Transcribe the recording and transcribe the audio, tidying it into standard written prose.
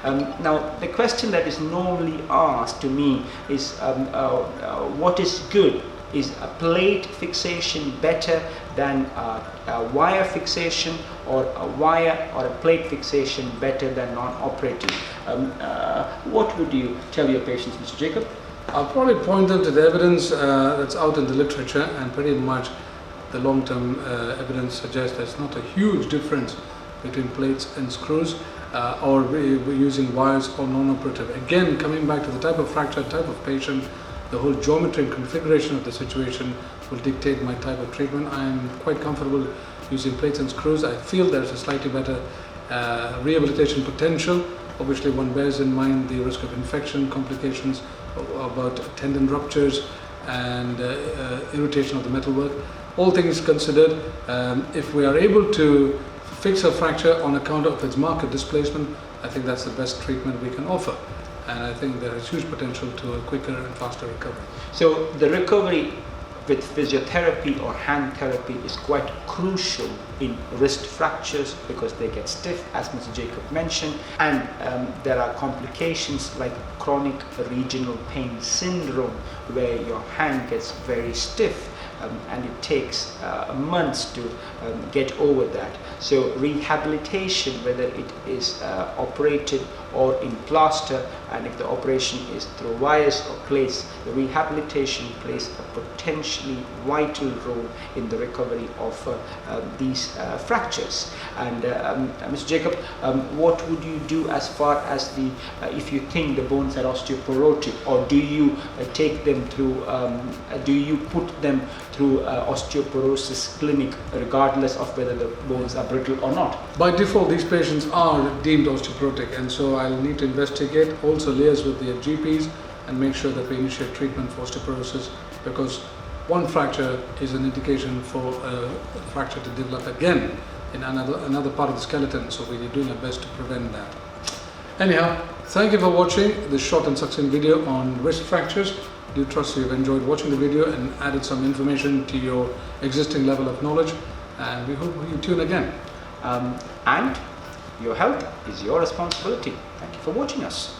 Now, the question that is normally asked to me is, what is good? Is a plate fixation better than a wire fixation, or a wire or a plate fixation better than non-operative? What would you tell your patients, Mr. Jacob? I'll probably point them to the evidence that's out in the literature, and pretty much the long-term evidence suggests there's not a huge difference between plates and screws, or we're using wires or non-operative. Again, coming back to the type of fracture, type of patient, the whole geometry and configuration of the situation will dictate my type of treatment. I am quite comfortable using plates and screws. I feel there's a slightly better rehabilitation potential. Obviously, one bears in mind the risk of infection, complications about tendon ruptures and irritation of the metalwork. All things considered, if we are able to fix a fracture on account of its market displacement, I think that's the best treatment we can offer. And I think there is huge potential to a quicker and faster recovery. So the recovery with physiotherapy or hand therapy is quite crucial in wrist fractures, because they get stiff, as Mr. Jacob mentioned, and there are complications like chronic regional pain syndrome, where your hand gets very stiff. And it takes months to get over that. So rehabilitation, whether it is operated or in plaster, and if the operation is through wires or plates, the rehabilitation plays a potentially vital role in the recovery of these fractures. And Mr. Jacob, what would you do as far as the if you think the bones are osteoporotic, or do you take them through, do you put them through osteoporosis clinic regardless of whether the bones are brittle or not? By default, these patients are deemed osteoporotic, and so I'll need to investigate, also liaise with the GPs and make sure that we initiate treatment for osteoporosis, because one fracture is an indication for a fracture to develop again in another part of the skeleton, so we're doing our best to prevent that. Anyhow, thank you for watching this short and succinct video on wrist fractures. Do trust you've enjoyed watching the video and added some information to your existing level of knowledge, and we hope you tune again. And your health is your responsibility. Thank you for watching us.